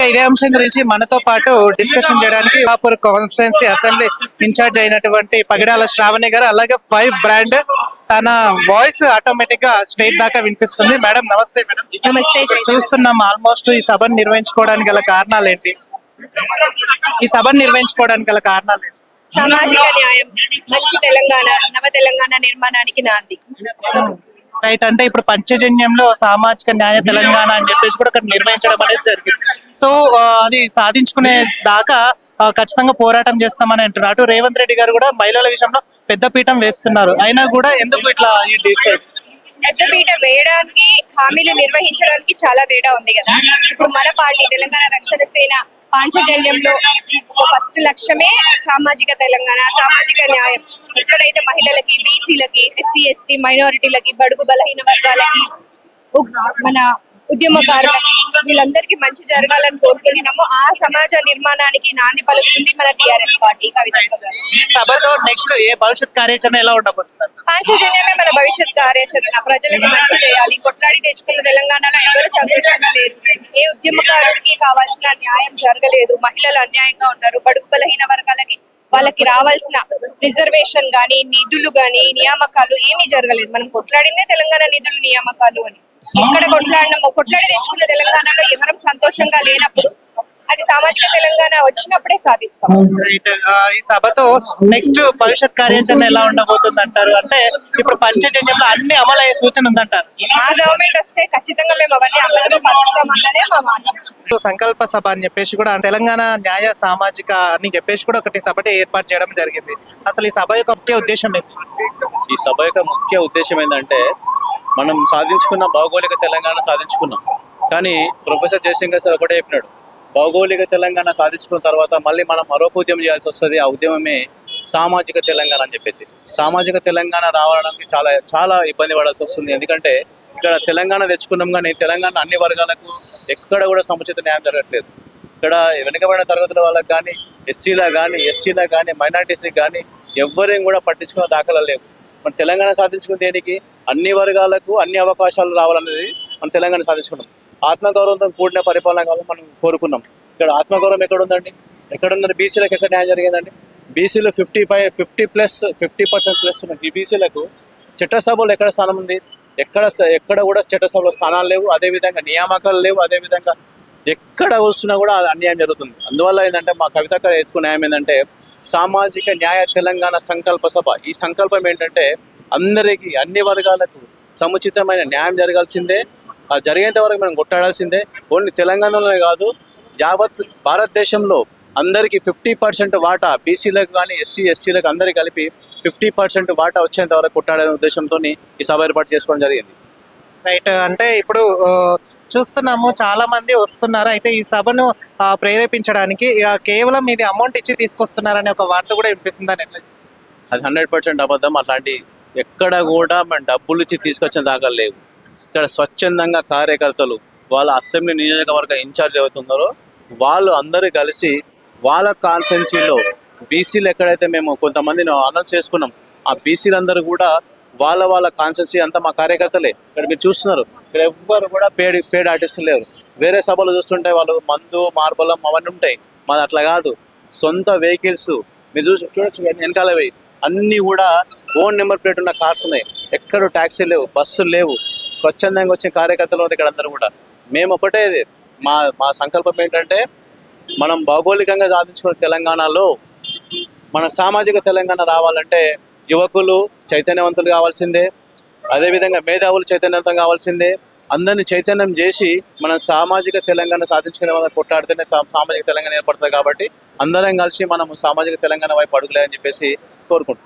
ఇదే అంశం గురించి మనతో పాటు డిస్కషన్ చేయడానికి కాపూర్ కాన్స్టిట్యుయెన్సీ అసెంబ్లీ ఇన్ఛార్జ్ అయినటువంటి పగిడాల శ్రావణి గారు, అలాగే 5 బ్రాండ్ తన వాయిస్ ఆటోమేటిక్ గా స్టేట్ దాకా వినిపిస్తుంది. మేడం నమస్తే. మేడం నమస్తే. చూస్తున్నాం ఆల్మోస్ట్ ఈ సభను నిర్వహించుకోవడానికి గల కారణాలు ఏంటి? సామాజిక న్యాయం, మంచి తెలంగాణ, నవ తెలంగాణ నిర్మాణానికి నాంది. రైట్. అంటే ఇప్పుడు పంచజన్యంలో సామాజిక న్యాయ తెలంగాణ అని చెప్పేసి కూడా అక్కడ నిర్వహించడం అనేది జరిగింది. సో అది సాధించుకునే దాకా ఖచ్చితంగా పోరాటం చేస్తామని అంటున్నారు. అటు రేవంత్ రెడ్డి గారు కూడా మహిళల విషయంలో పెద్ద పీఠం వేస్తున్నారు. అయినా కూడా ఎందుకు ఇట్లా ఈ డిసైడ్? పెద్దపీట వేయడానికి, హామీలు నిర్వహించడానికి చాలా తేడా ఉంది కదా. ఇప్పుడు మన పార్టీ తెలంగాణ రక్షణ సేన పాంచజన్యంలో ఒక ఫస్ట్ లక్ష్యమే సామాజిక తెలంగాణ, సామాజిక న్యాయం. ఎక్కడైతే మహిళలకి, బీసీలకి, ఎస్సీ ఎస్టీ మైనారిటీలకి, బడుగు బలహీన వర్గాలకి, మన ఉద్యమకారులకి, వీళ్ళందరికీ మంచి జరగాలని కోరుకుంటున్నాము. ఆ సమాజ నిర్మాణానికి నాంది పలుకుతుంది మన టిఆర్ఎస్ పార్టీ. కవితక్క గారు సభతో నెక్స్ట్ ఏ భవిష్యత్ కార్యాచరణ ఎలా ఉండబోతుంది? పాంచజన్యమే మన భవిష్యత్ కార్యాచరణ. ప్రజలకు మంచి చేయాలి. కొట్లాడి తెచ్చుకున్న తెలంగాణలో ఎవరు సంతోషంగా లేరు. ఏ ఉద్యమకారుడికి కావాల్సిన న్యాయం జరగలేదు. మహిళలు అన్యాయంగా ఉన్నారు. బడుగు బలహీన వర్గాలకి వాళ్ళకి రావాల్సిన రిజర్వేషన్ గానీ, నిధులు గానీ, నియామకాలు ఏమీ జరగలేదు. మనం కొట్లాడిందే తెలంగాణ నిధులు, నియామకాలు అని. ఎక్కడ కొట్లాడినామో, కొట్లాడి తెచ్చుకున్న తెలంగాణలో ఎవరం సంతోషంగా లేనప్పుడు అది సామాజిక తెలంగాణ వచ్చినప్పుడే సాధిస్తాం. ఈ సభతో నెక్స్ట్ భవిష్యత్ కార్యాచరణ ఎలా ఉండబోతుంది అంటారు? అంటే ఇప్పుడు పంచజన్యంలో అన్ని అమలు అయ్యే సూచన ఉందంటారు. మా గవర్నమెంట్ వస్తే ఖచ్చితంగా మేము అవన్నీ అమలు పరుస్తామన్నదే మా మాట. సంకల్ప సభ అని చెప్పేసి కూడా తెలంగాణ న్యాయ సామాజిక అని చెప్పేసి కూడా ఒకటి సభటి ఏర్పాటు చేయడం జరిగింది. అసలు ఈ సభ యొక్క ముఖ్య ఉద్దేశం ఏంటి? ఈ సభ యొక్క ముఖ్య ఉద్దేశం ఏంటంటే, మనం సాధించుకున్న భౌగోళిక తెలంగాణ సాధించుకున్నాం. కానీ ప్రొఫెసర్ జయశంకర్ సార్ ఒకటే చెప్పినాడు, భౌగోళిక తెలంగాణ సాధించుకున్న తర్వాత మళ్ళీ మనం మరొక ఉద్యమం చేయాల్సి వస్తుంది. ఆ ఉద్యమమే సామాజిక తెలంగాణ అని చెప్పేసి. సామాజిక తెలంగాణ రావడానికి చాలా చాలా ఇబ్బంది పడాల్సి వస్తుంది. ఎందుకంటే ఇక్కడ తెలంగాణ తెచ్చుకున్నాం కానీ తెలంగాణ అన్ని వర్గాలకు ఎక్కడ కూడా సముచిత న్యాయం జరగట్లేదు. ఇక్కడ వెనుకబడిన తరగతుల వాళ్ళకి కానీ, ఎస్సీలకు కానీ, మైనార్టీస్కి కానీ ఎవ్వరేం కూడా పట్టించుకున్న దాఖలా లేవు. మన తెలంగాణ సాధించుకున్న దేనికి? అన్ని వర్గాలకు అన్ని అవకాశాలు రావాలనేది మనం తెలంగాణ సాధించుకున్నాం. ఆత్మగౌరవంతో కూడిన పరిపాలన కావాలని మనం కోరుకున్నాం. ఇక్కడ ఆత్మగౌరవం ఎక్కడ ఉందండి? ఎక్కడ ఉందండి? బీసీలకు ఎక్కడ న్యాయం జరిగిందండి? బీసీలు 50% ప్లస్ ఉన్నాయి. ఈ బీసీలకు చట్టసభలో ఎక్కడ స్థానం ఉంది? ఎక్కడ కూడా చట్టసభలో స్థానాలు లేవు. అదేవిధంగా నియామకాలు లేవు. అదేవిధంగా ఎక్కడ వస్తున్నా కూడా అన్యాయం జరుగుతుంది. అందువల్ల ఏంటంటే మా కవితక్క ఎత్తుకున్న న్యాయం ఏంటంటే సామాజిక న్యాయ తెలంగాణ సంకల్ప సభ. ఈ సంకల్పం ఏంటంటే అందరికీ, అన్ని వర్గాలకు సముచితమైన న్యాయం జరగాల్సిందే. జరిగేంత వరకు మనం కొట్టాడాల్సిందే. ఓన్లీ తెలంగాణలోనే కాదు, యావత్ భారతదేశంలో అందరికీ 50% వాటా, బీసీలకు కానీ ఎస్సీలకు అందరికీ కలిపి 50% వాటా వచ్చేంత వరకు కొట్టాడే ఉద్దేశంతో ఈ సభ ఏర్పాటు చేసుకోవడం జరిగింది. రైట్. అంటే ఇప్పుడు చూస్తున్నాము చాలా మంది వస్తున్నారు. అయితే ఈ సభను ప్రేరేపించడానికి కేవలం ఇది అమౌంట్ ఇచ్చి తీసుకొస్తున్నారనే ఒక వార్త కూడా వినిపిస్తుందని ఎట్లా? అది 100% అబద్ధం. అట్లాంటి ఎక్కడ కూడా మనం డబ్బులు ఇచ్చి తీసుకొచ్చిన దాఖలు లేవు. ఇక్కడ స్వచ్ఛందంగా కార్యకర్తలు, వాళ్ళ అసెంబ్లీ నియోజకవర్గ ఇన్ఛార్జ్ అవుతున్నారో వాళ్ళు అందరూ కలిసి వాళ్ళ కాన్స్టిట్యున్సీలో బీసీలు ఎక్కడైతే మేము కొంతమందిని అనౌన్స్ చేసుకున్నాం, ఆ బీసీలందరూ కూడా వాళ్ళ కాన్స్టిట్యున్సీ అంతా మా కార్యకర్తలే. ఇక్కడ మీరు చూస్తున్నారు, ఇక్కడ ఎవ్వరు కూడా పేడ్ ఆర్టిస్టులు లేరు. వేరే సభలు చూస్తుంటే వాళ్ళు మందు, మార్బలం అవన్నీ ఉంటాయి. మాది అట్లా కాదు. సొంత వెహికల్స్ మీరు చూడొచ్చు వెనకాల అన్నీ కూడా ఓన్ నెంబర్ ప్లేట్ ఉన్న కార్స్ ఉన్నాయి. ఎక్కడ ట్యాక్సీలు లేవు, బస్సులు లేవు. స్వచ్ఛందంగా వచ్చిన కార్యకర్తలు ఇక్కడ అందరూ కూడా. మేము ఒకటే, మా సంకల్పం ఏంటంటే మనం భౌగోళికంగా సాధించుకున్న తెలంగాణలో మన సామాజిక తెలంగాణ రావాలంటే యువకులు చైతన్యవంతులు కావాల్సిందే. అదేవిధంగా మేధావులు చైతన్యవంతం కావాల్సిందే. అందరినీ చైతన్యం చేసి మన సామాజిక తెలంగాణ సాధించుకునే వాళ్ళని కొట్లాడితేనే సామాజిక తెలంగాణ ఏర్పడుతుంది. కాబట్టి అందరం కలిసి మనం సామాజిక తెలంగాణ వైపు అడుగులేదని చెప్పేసి కోరుకుంటున్నాం.